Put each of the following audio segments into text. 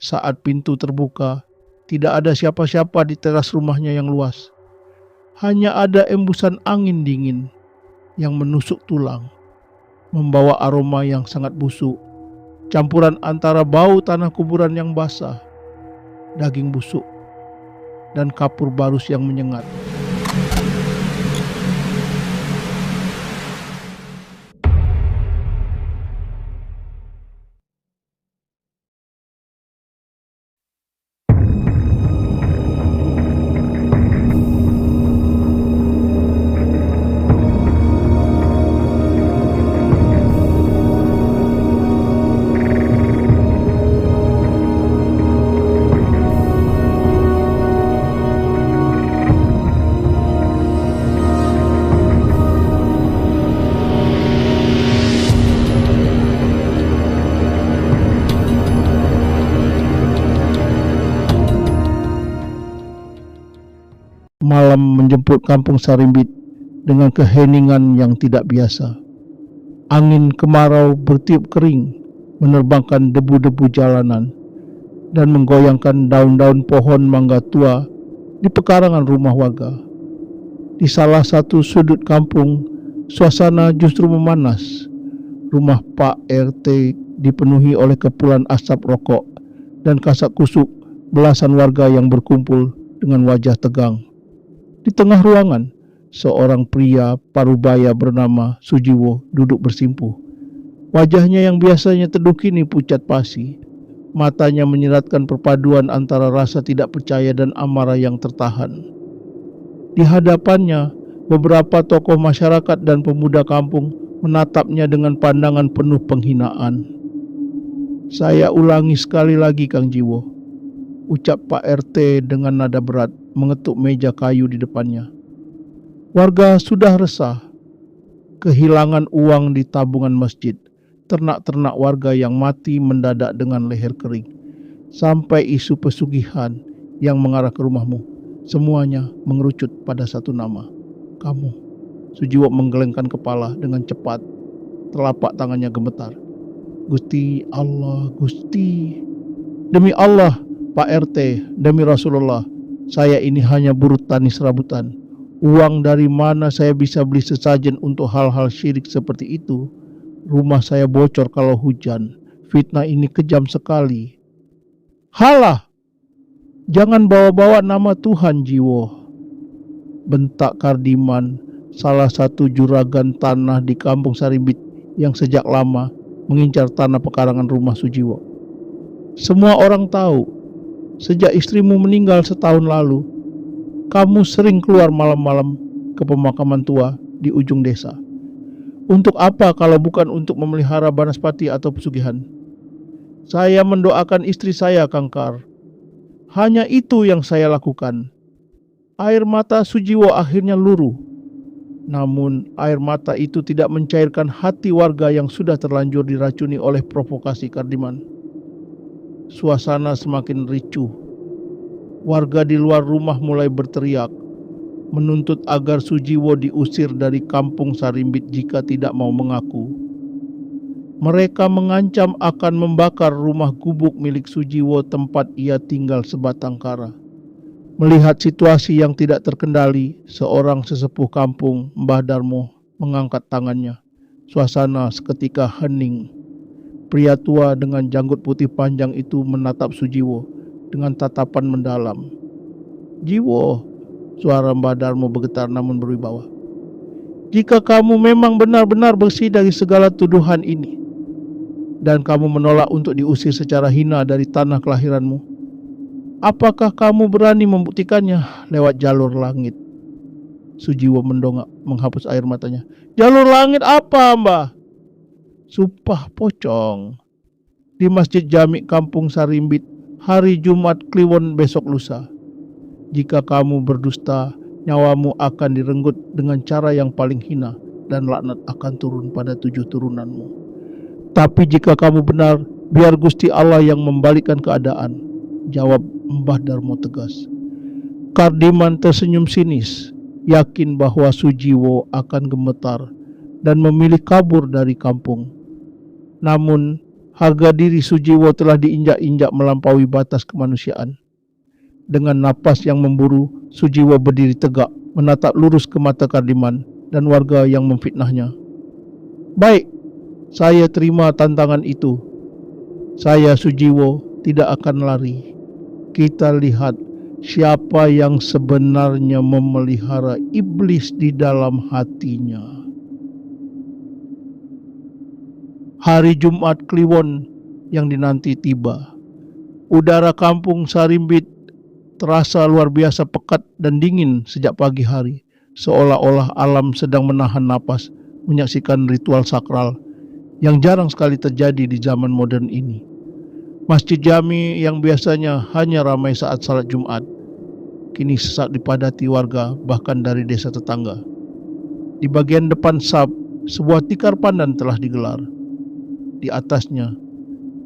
Saat pintu terbuka, tidak ada siapa-siapa di teras rumahnya yang luas. Hanya ada embusan angin dingin yang menusuk tulang, membawa aroma yang sangat busuk, campuran antara bau tanah kuburan yang basah, daging busuk, dan kapur barus yang menyengat. Malam menjemput kampung Sarimbit dengan keheningan yang tidak biasa. Angin kemarau bertiup kering, menerbangkan debu-debu jalanan dan menggoyangkan daun-daun pohon mangga tua di pekarangan rumah warga. Di salah satu sudut kampung, suasana justru memanas. Rumah Pak RT dipenuhi oleh kepulan asap rokok dan kasak kusuk belasan warga yang berkumpul dengan wajah tegang. Di tengah ruangan, seorang pria parubaya bernama Sujiwo duduk bersimpuh. Wajahnya yang biasanya teduh kini pucat pasi. Matanya menyeratkan perpaduan antara rasa tidak percaya dan amarah yang tertahan. Di hadapannya, beberapa tokoh masyarakat dan pemuda kampung menatapnya dengan pandangan penuh penghinaan. "Saya ulangi sekali lagi, Kang Jiwo," ucap Pak RT dengan nada berat, mengetuk meja kayu di depannya. Warga sudah resah, kehilangan uang di tabungan masjid, ternak-ternak warga yang mati mendadak dengan leher kering, sampai isu pesugihan yang mengarah ke rumahmu. Semuanya mengerucut pada satu nama, kamu. Sujiwo menggelengkan kepala dengan cepat, telapak tangannya gemetar. "Gusti Allah, Gusti. Demi Allah, Pak RT, demi Rasulullah, saya ini hanya buruh tani serabutan. Uang dari mana saya bisa beli sesajen untuk hal-hal syirik seperti itu? Rumah saya bocor kalau hujan. Fitnah ini kejam sekali." "Halah, jangan bawa-bawa nama Tuhan, Jiwo," bentak Kardiman, salah satu juragan tanah di kampung Sarimbit yang sejak lama mengincar tanah pekarangan rumah Sujiwo. "Semua orang tahu, sejak istrimu meninggal setahun lalu, kamu sering keluar malam-malam ke pemakaman tua di ujung desa. Untuk apa kalau bukan untuk memelihara banaspati atau pesugihan? Saya mendoakan istri saya, Kang Kar. Hanya itu yang saya lakukan." Air mata Sujiwo akhirnya luruh. Namun air mata itu tidak mencairkan hati warga yang sudah terlanjur diracuni oleh provokasi Kardiman. Suasana semakin ricuh. Warga di luar rumah mulai berteriak, menuntut agar Sujiwo diusir dari kampung Sarimbit jika tidak mau mengaku. Mereka mengancam akan membakar rumah gubuk milik Sujiwo tempat ia tinggal sebatang kara. Melihat situasi yang tidak terkendali, seorang sesepuh kampung, Mbah Darmo, mengangkat tangannya. Suasana seketika hening. Pria tua dengan janggut putih panjang itu menatap Sujiwo dengan tatapan mendalam. "Jiwo," suara Mbah Darmo bergetar namun berwibawa, "jika kamu memang benar-benar bersih dari segala tuduhan ini, dan kamu menolak untuk diusir secara hina dari tanah kelahiranmu, apakah kamu berani membuktikannya lewat jalur langit?" Sujiwo mendongak menghapus air matanya. "Jalur langit apa, Mbah?" "Sumpah pocong di Masjid Jami Kampung Sarimbit hari Jumat Kliwon besok lusa. Jika kamu berdusta, nyawamu akan direnggut dengan cara yang paling hina dan laknat akan turun pada 7 turunanmu. Tapi jika kamu benar, biar Gusti Allah yang membalikkan keadaan," jawab Mbah Darmo tegas. Kardiman tersenyum sinis, yakin bahwa Sujiwo akan gemetar dan memilih kabur dari kampung. Namun Harga diri Sujiwo telah diinjak-injak melampaui batas kemanusiaan. Dengan napas yang memburu, Sujiwo berdiri tegak, menatap lurus ke mata Kardiman dan warga yang memfitnahnya. Baik, saya terima tantangan itu. Saya Sujiwo tidak akan lari. Kita lihat siapa yang sebenarnya memelihara iblis di dalam hatinya. Hari Jumat Kliwon yang dinanti tiba. Udara kampung Sarimbit terasa luar biasa pekat dan dingin sejak pagi hari, seolah-olah alam sedang menahan napas menyaksikan ritual sakral yang jarang sekali terjadi di zaman modern ini. Masjid Jami yang biasanya hanya ramai saat salat Jumat, kini sesak dipadati warga bahkan dari desa tetangga. Di bagian depan sab, sebuah tikar pandan telah digelar. Di atasnya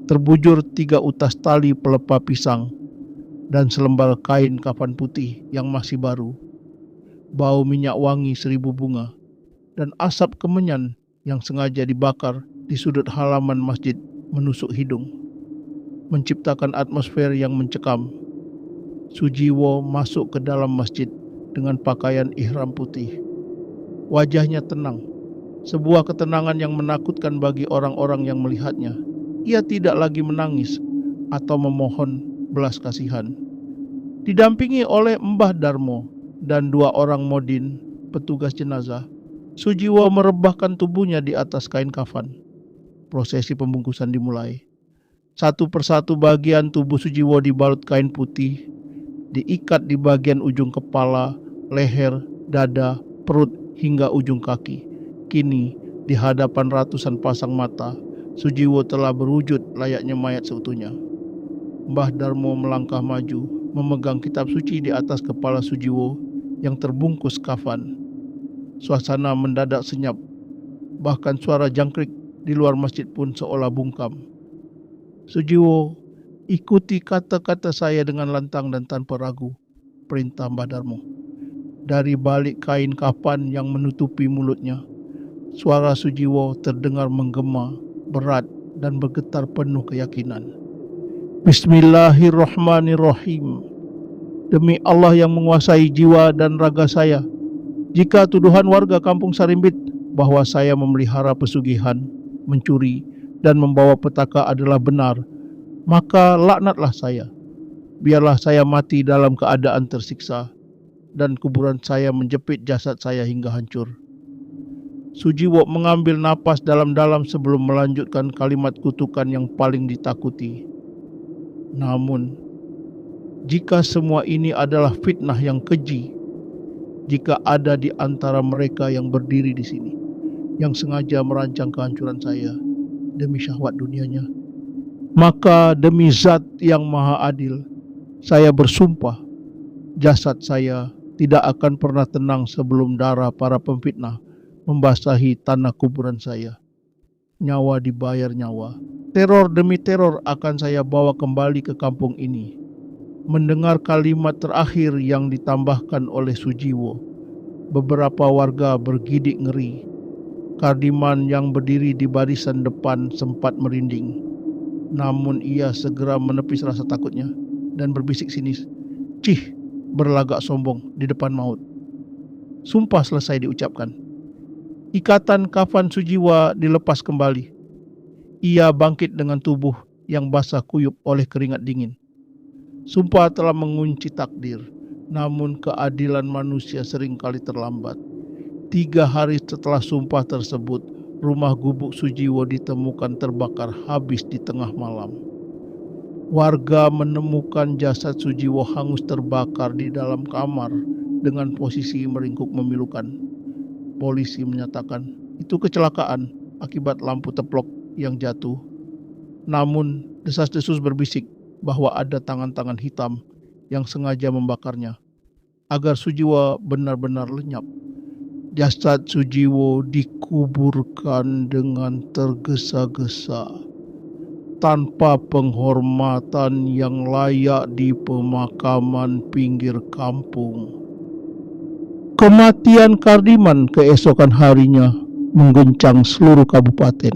terbujur 3 utas tali pelepah pisang dan selembar kain kafan putih yang masih baru. Bau minyak wangi 1000 bunga dan asap kemenyan yang sengaja dibakar di sudut halaman masjid menusuk hidung, menciptakan atmosfer yang mencekam. Sujiwo masuk ke dalam masjid dengan pakaian ihram putih. Wajahnya tenang, sebuah ketenangan yang menakutkan bagi orang-orang yang melihatnya. Ia tidak lagi menangis atau memohon belas kasihan. Didampingi oleh Mbah Darmo dan 2 orang modin, petugas jenazah, Sujiwo merebahkan tubuhnya di atas kain kafan. Prosesi pembungkusan dimulai. Satu persatu bagian tubuh Sujiwo dibalut kain putih, diikat di bagian ujung kepala, leher, dada, perut, hingga ujung kaki. Kini, di hadapan ratusan pasang mata, Sujiwo telah berwujud layaknya mayat seutuhnya. Mbah Darmo melangkah maju, memegang kitab suci di atas kepala Sujiwo yang terbungkus kafan. Suasana mendadak senyap, bahkan suara jangkrik di luar masjid pun seolah bungkam. Sujiwo, ikuti kata-kata saya dengan lantang dan tanpa ragu, perintah Mbah Darmo. Dari balik kain kafan yang menutupi mulutnya, suara Sujiwo terdengar menggema, berat dan bergetar penuh keyakinan. Bismillahirrahmanirrahim. Demi Allah yang menguasai jiwa dan raga saya, jika tuduhan warga kampung Sarimbit bahwa saya memelihara pesugihan, mencuri, dan membawa petaka adalah benar, maka laknatlah saya. Biarlah saya mati dalam keadaan tersiksa, dan kuburan saya menjepit jasad saya hingga hancur. Sujiwo mengambil napas dalam-dalam sebelum melanjutkan kalimat kutukan yang paling ditakuti. Namun, jika semua ini adalah fitnah yang keji, jika ada di antara mereka yang berdiri di sini, yang sengaja merancang kehancuran saya demi syahwat dunianya, maka demi Zat yang Maha Adil, saya bersumpah, jasad saya tidak akan pernah tenang sebelum darah para pemfitnah membasahi tanah kuburan saya. Nyawa dibayar nyawa. Teror demi teror akan saya bawa kembali ke kampung ini. Mendengar kalimat terakhir yang ditambahkan oleh Sujiwo, beberapa warga bergidik ngeri. Kardiman yang berdiri di barisan depan sempat merinding. Namun ia segera menepis rasa takutnya dan berbisik sinis, "Cih, berlagak sombong di depan maut." Sumpah selesai diucapkan. Ikatan kafan Sujiwo dilepas kembali. Ia bangkit dengan tubuh yang basah kuyup oleh keringat dingin. Sumpah telah mengunci takdir, namun keadilan manusia seringkali terlambat. 3 hari setelah sumpah tersebut, rumah gubuk Sujiwo ditemukan terbakar habis di tengah malam. Warga menemukan jasad Sujiwo hangus terbakar di dalam kamar dengan posisi meringkuk memilukan. Polisi menyatakan itu kecelakaan akibat lampu teplok yang jatuh. Namun desas-desus berbisik bahwa ada tangan-tangan hitam yang sengaja membakarnya agar Sujiwo benar-benar lenyap. Jasad Sujiwo dikuburkan dengan tergesa-gesa tanpa penghormatan yang layak di pemakaman pinggir kampung. Kematian Kardiman keesokan harinya mengguncang seluruh kabupaten.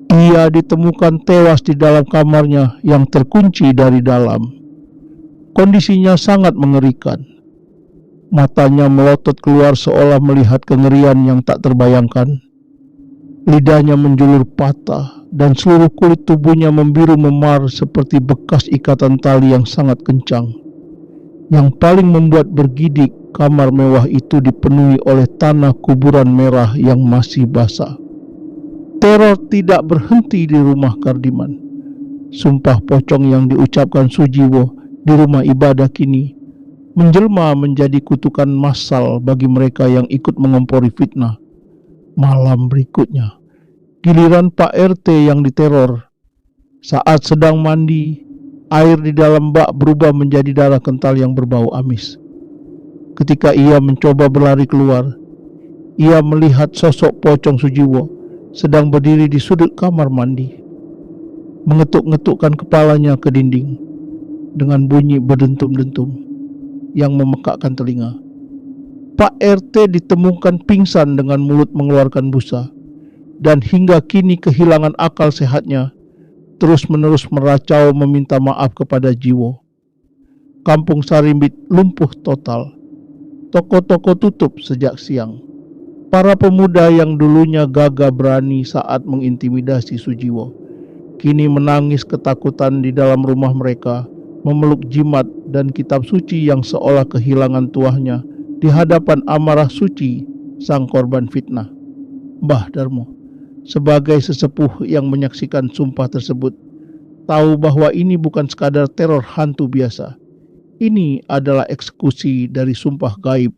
Ia ditemukan tewas di dalam kamarnya yang terkunci dari dalam. Kondisinya sangat mengerikan. Matanya melotot keluar seolah melihat kengerian yang tak terbayangkan. Lidahnya menjulur patah dan seluruh kulit tubuhnya membiru memar seperti bekas ikatan tali yang sangat kencang. Yang paling membuat bergidik, kamar mewah itu dipenuhi oleh tanah kuburan merah yang masih basah. Teror tidak berhenti di rumah Kardiman. Sumpah pocong yang diucapkan Sujiwo di rumah ibadah kini menjelma menjadi kutukan massal bagi mereka yang ikut mengompori fitnah. Malam berikutnya, giliran Pak RT yang diteror. Saat sedang mandi, air di dalam bak berubah menjadi darah kental yang berbau amis. Ketika ia mencoba berlari keluar, ia melihat sosok pocong Sujiwo sedang berdiri di sudut kamar mandi, mengetuk-ngetukkan kepalanya ke dinding dengan bunyi berdentum-dentum yang memekakkan telinga. Pak RT ditemukan pingsan dengan mulut mengeluarkan busa, dan hingga kini kehilangan akal sehatnya, terus-menerus meracau meminta maaf kepada Jiwo. Kampung Sarimbit lumpuh total. Toko-toko tutup sejak siang. Para pemuda yang dulunya gagah berani saat mengintimidasi Sujiwo, kini menangis ketakutan di dalam rumah mereka, memeluk jimat dan kitab suci yang seolah kehilangan tuahnya di hadapan amarah suci sang korban fitnah. Mbah Darmo, sebagai sesepuh yang menyaksikan sumpah tersebut, tahu bahwa ini bukan sekadar teror hantu biasa. Ini adalah eksekusi dari sumpah gaib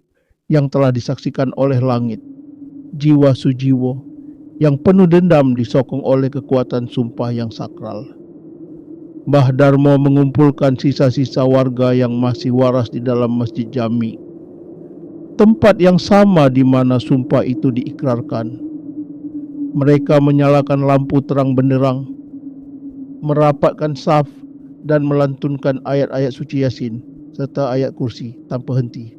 yang telah disaksikan oleh langit. Jiwa Sujiwo yang penuh dendam disokong oleh kekuatan sumpah yang sakral. Mbah Darmo mengumpulkan sisa-sisa warga yang masih waras di dalam Masjid Jami, tempat yang sama di mana sumpah itu diikrarkan. Mereka menyalakan lampu terang benderang, merapatkan saf dan melantunkan ayat-ayat suci Yasin serta ayat kursi tanpa henti.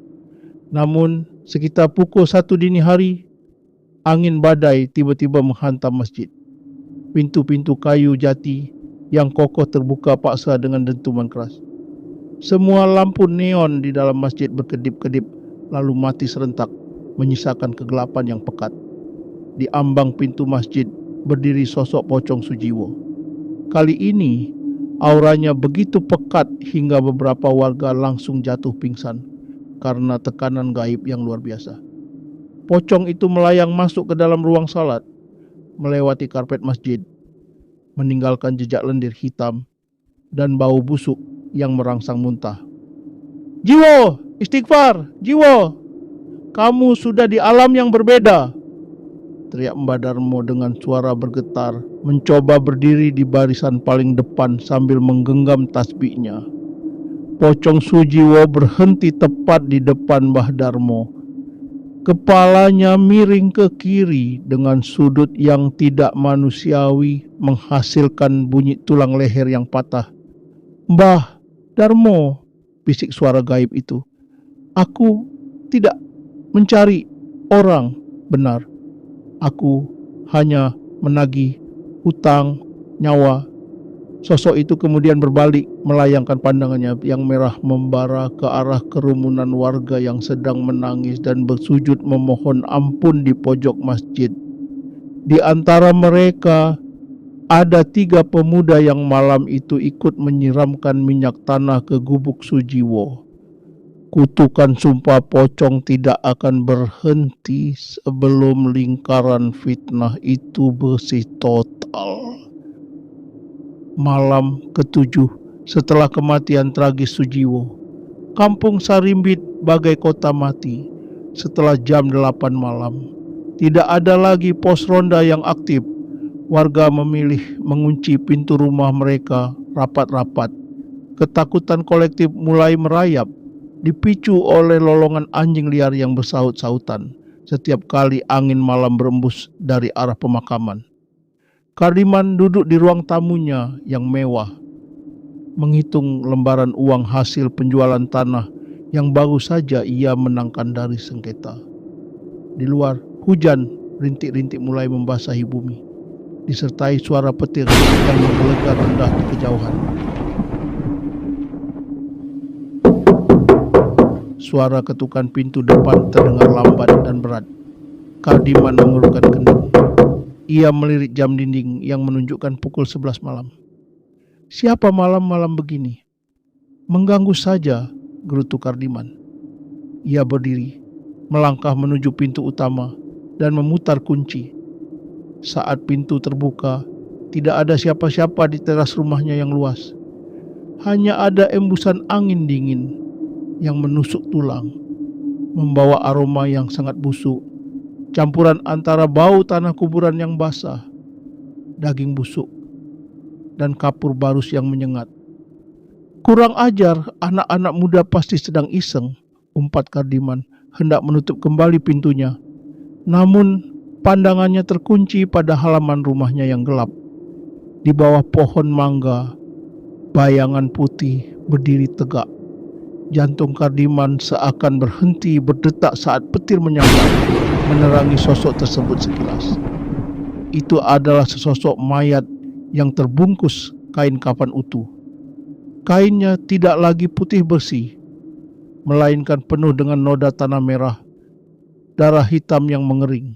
Namun, sekitar pukul 1 dini hari, angin badai tiba-tiba menghantam masjid. Pintu-pintu kayu jati yang kokoh terbuka paksa dengan dentuman keras. Semua lampu neon di dalam masjid berkedip-kedip lalu mati serentak, menyisakan kegelapan yang pekat. Di ambang pintu masjid berdiri sosok pocong Sujiwo. Kali ini auranya begitu pekat hingga beberapa warga langsung jatuh pingsan karena tekanan gaib yang luar biasa. Pocong itu melayang masuk ke dalam ruang salat, melewati karpet masjid, meninggalkan jejak lendir hitam dan bau busuk yang merangsang muntah. Jiwo, istighfar, Jiwo, kamu sudah di alam yang berbeda, teriak Mbah Darmo dengan suara bergetar, mencoba berdiri di barisan paling depan sambil menggenggam tasbihnya. Pocong Sujiwo berhenti tepat di depan Mbah Darmo. Kepalanya miring ke kiri dengan sudut yang tidak manusiawi, menghasilkan bunyi tulang leher yang patah. Mbah Darmo, bisik suara gaib itu. Aku tidak mencari orang benar. Aku hanya menagih hutang nyawa. Sosok itu kemudian berbalik melayangkan pandangannya yang merah membara ke arah kerumunan warga yang sedang menangis dan bersujud memohon ampun di pojok masjid. Di antara mereka ada 3 pemuda yang malam itu ikut menyiramkan minyak tanah ke gubuk Sujiwo. Kutukan sumpah pocong tidak akan berhenti sebelum lingkaran fitnah itu bersih total. Malam ke-7 setelah kematian tragis Sujiwo, Kampung Sarimbit bagai kota mati. Setelah jam 8 malam, tidak ada lagi pos ronda yang aktif. Warga memilih mengunci pintu rumah mereka rapat-rapat. Ketakutan kolektif mulai merayap, dipicu oleh lolongan anjing liar yang bersaut-sautan setiap kali angin malam berembus dari arah pemakaman. Kardiman duduk di ruang tamunya yang mewah, menghitung lembaran uang hasil penjualan tanah yang baru saja ia menangkan dari sengketa. Di luar, hujan rintik-rintik mulai membasahi bumi. disertai suara petir yang menggelegar rendah di kejauhan. Suara ketukan pintu depan terdengar lambat dan berat. Kardiman mengerutkan kening. Ia melirik jam dinding yang menunjukkan pukul 11 malam. Siapa malam-malam begini? Mengganggu saja, gerutu Kardiman. Ia berdiri, melangkah menuju pintu utama dan memutar kunci. Saat pintu terbuka, tidak ada siapa-siapa di teras rumahnya yang luas. Hanya ada embusan angin dingin yang menusuk tulang, membawa aroma yang sangat busuk, campuran antara bau tanah kuburan yang basah, daging busuk, dan kapur barus yang menyengat. Kurang ajar, anak-anak muda pasti sedang iseng, umpat Kardiman, hendak menutup kembali pintunya. Namun, pandangannya terkunci pada halaman rumahnya yang gelap. Di bawah pohon mangga, bayangan putih berdiri tegak. Jantung Kardiman seakan berhenti berdetak saat petir menyambar, menerangi sosok tersebut sekilas. Itu adalah sesosok mayat yang terbungkus kain kafan utuh. Kainnya tidak lagi putih bersih, melainkan penuh dengan noda tanah merah, darah hitam yang mengering,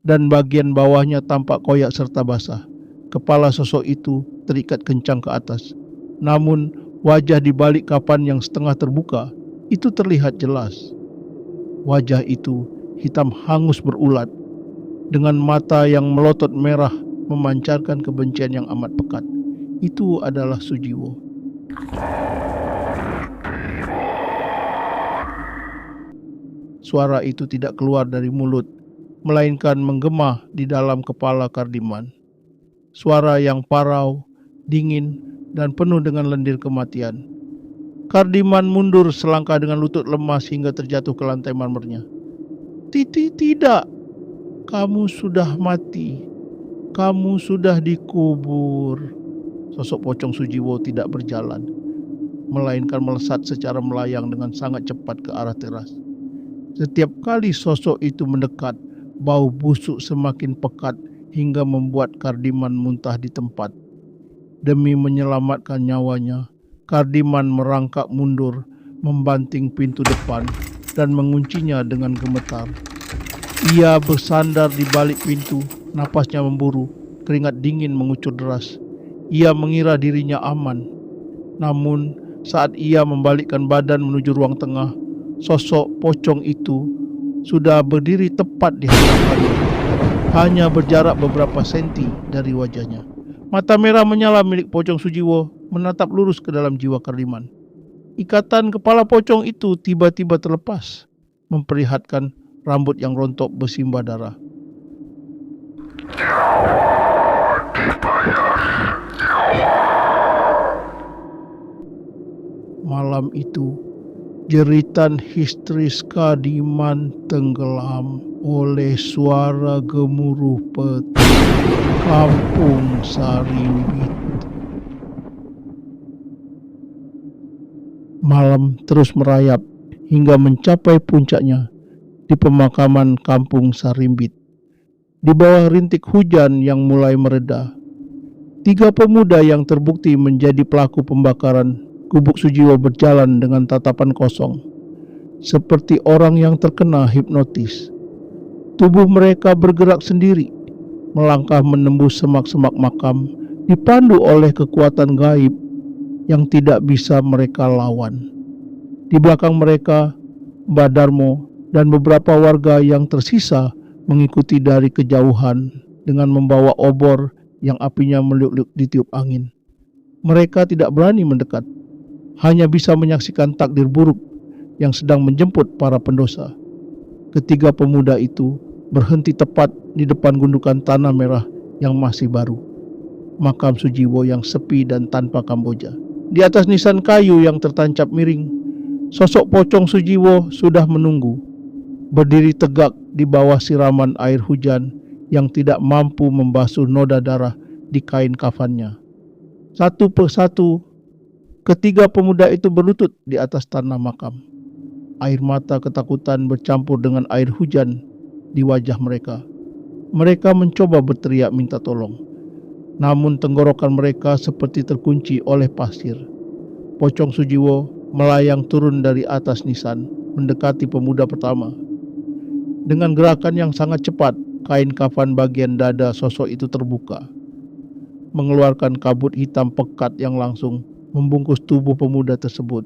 dan bagian bawahnya tampak koyak serta basah. Kepala sosok itu terikat kencang ke atas, namun wajah di balik kafan yang setengah terbuka itu terlihat jelas. Wajah itu hitam hangus berulat, dengan mata yang melotot merah memancarkan kebencian yang amat pekat. Itu adalah Sujiwo. Suara itu tidak keluar dari mulut, melainkan menggema di dalam kepala Kardiman. Suara yang parau, dingin, dan penuh dengan lendir kematian. Kardiman mundur selangkah dengan lutut lemas hingga terjatuh ke lantai marmernya. Tidak, kamu sudah mati. Kamu sudah dikubur. Sosok pocong Sujiwo tidak berjalan, melainkan melesat secara melayang dengan sangat cepat ke arah teras. Setiap kali sosok itu mendekat, bau busuk semakin pekat hingga membuat Kardiman muntah di tempat. Demi menyelamatkan nyawanya, Kardiman merangkak mundur, membanting pintu depan dan menguncinya dengan gemetar. Ia bersandar di balik pintu, napasnya memburu, keringat dingin mengucur deras. Ia mengira dirinya aman. Namun, saat ia membalikkan badan menuju ruang tengah, sosok pocong itu sudah berdiri tepat di hadapannya, hanya berjarak beberapa senti dari wajahnya. Mata merah menyala milik pocong Sujiwo menatap lurus ke dalam jiwa Kardiman. Ikatan kepala pocong itu tiba-tiba terlepas, memperlihatkan rambut yang rontok bersimbah darah. Malam itu, jeritan histeris Kardiman tenggelam oleh suara gemuruh petir Kampung Sarimbit. Malam terus merayap hingga mencapai puncaknya di pemakaman Kampung Sarimbit. Di bawah rintik hujan yang mulai mereda, 3 pemuda yang terbukti menjadi pelaku pembakaran gubuk Sujiwo berjalan dengan tatapan kosong, seperti orang yang terkena hipnotis. Tubuh mereka bergerak sendiri, melangkah menembus semak-semak makam, dipandu oleh kekuatan gaib yang tidak bisa mereka lawan. Di belakang mereka, Mbah Darmo dan beberapa warga yang tersisa mengikuti dari kejauhan dengan membawa obor yang apinya meliuk-liuk ditiup angin. Mereka tidak berani mendekat, hanya bisa menyaksikan takdir buruk yang sedang menjemput para pendosa. Ketiga pemuda itu berhenti tepat di depan gundukan tanah merah yang masih baru, makam Sujiwo yang sepi dan tanpa kamboja. Di atas nisan kayu yang tertancap miring, sosok pocong Sujiwo sudah menunggu, berdiri tegak di bawah siraman air hujan yang tidak mampu membasuh noda darah di kain kafannya. Satu persatu, ketiga pemuda itu berlutut di atas tanah makam. Air mata ketakutan bercampur dengan air hujan di wajah mereka. Mereka mencoba berteriak minta tolong, namun tenggorokan mereka seperti terkunci oleh pasir. Pocong Sujiwo melayang turun dari atas nisan, mendekati pemuda pertama. Dengan gerakan yang sangat cepat, kain kafan bagian dada sosok itu terbuka, mengeluarkan kabut hitam pekat yang langsung membungkus tubuh pemuda tersebut.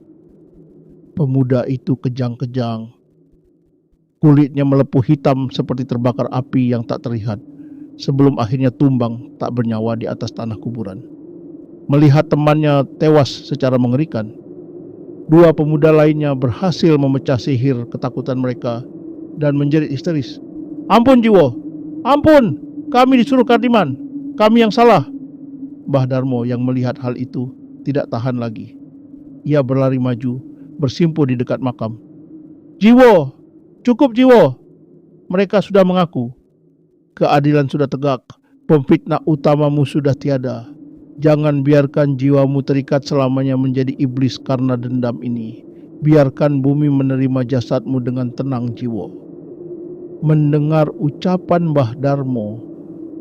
Pemuda itu kejang-kejang. Kulitnya melepuh hitam seperti terbakar api yang tak terlihat, sebelum akhirnya tumbang tak bernyawa di atas tanah kuburan. Melihat temannya tewas secara mengerikan, dua pemuda lainnya berhasil memecah sihir ketakutan mereka dan menjerit histeris. "Ampun Jiwo, ampun, kami disuruh Kardiman, kami yang salah." Mbah Darmo yang melihat hal itu tidak tahan lagi. Ia berlari maju, bersimpuh di dekat makam. "Jiwo, cukup Jiwo, mereka sudah mengaku. Keadilan sudah tegak, pemfitnah utamamu sudah tiada. Jangan biarkan jiwamu terikat selamanya menjadi iblis karena dendam ini. Biarkan bumi menerima jasadmu dengan tenang Jiwo." Mendengar ucapan Mbah Darmo,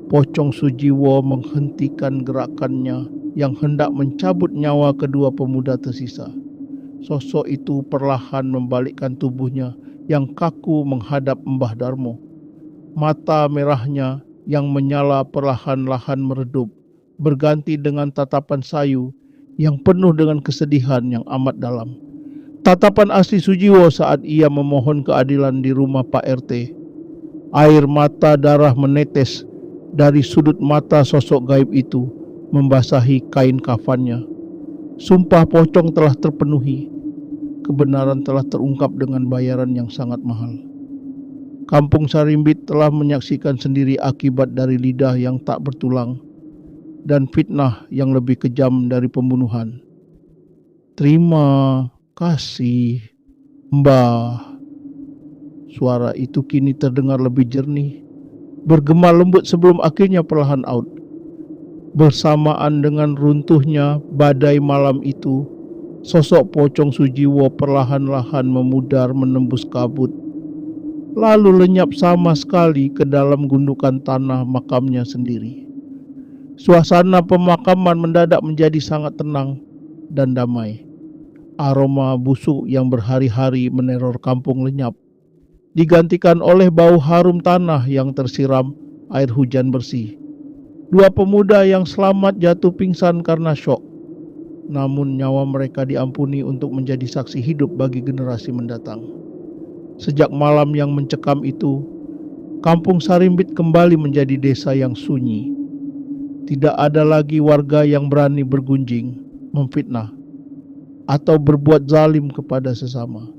Pocong Sujiwo menghentikan gerakannya yang hendak mencabut nyawa kedua pemuda tersisa. Sosok itu perlahan membalikkan tubuhnya yang kaku menghadap Mbah Darmo. Mata merahnya yang menyala perlahan-lahan meredup, berganti dengan tatapan sayu yang penuh dengan kesedihan yang amat dalam. Tatapan asli Sujiwo saat ia memohon keadilan di rumah Pak RT. Air mata darah menetes dari sudut mata sosok gaib itu, membasahi kain kafannya. Sumpah pocong telah terpenuhi. Kebenaran telah terungkap dengan bayaran yang sangat mahal. Kampung Sarimbit telah menyaksikan sendiri akibat dari lidah yang tak bertulang dan fitnah yang lebih kejam dari pembunuhan. Terima kasih, Mbah. Suara itu kini terdengar lebih jernih, bergema lembut sebelum akhirnya perlahan out. Bersamaan dengan runtuhnya badai malam itu, sosok Pocong Sujiwo perlahan-lahan memudar menembus kabut, lalu lenyap sama sekali ke dalam gundukan tanah makamnya sendiri. Suasana pemakaman mendadak menjadi sangat tenang dan damai. Aroma busuk yang berhari-hari meneror kampung lenyap, digantikan oleh bau harum tanah yang tersiram air hujan bersih. Dua pemuda yang selamat jatuh pingsan karena syok, namun nyawa mereka diampuni untuk menjadi saksi hidup bagi generasi mendatang. Sejak malam yang mencekam itu, Kampung Sarimbit kembali menjadi desa yang sunyi. Tidak ada lagi warga yang berani bergunjing, memfitnah, atau berbuat zalim kepada sesama.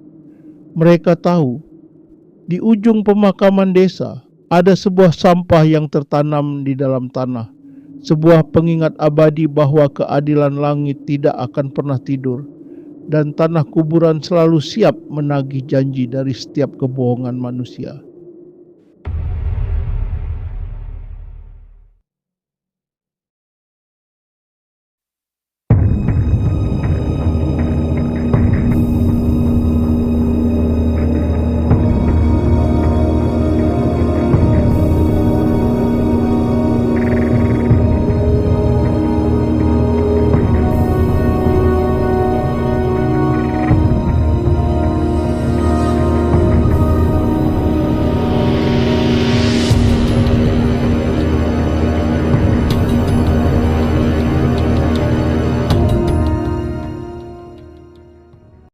Mereka tahu di ujung pemakaman desa ada sebuah sampah yang tertanam di dalam tanah, sebuah pengingat abadi bahwa keadilan langit tidak akan pernah tidur, dan tanah kuburan selalu siap menagih janji dari setiap kebohongan manusia.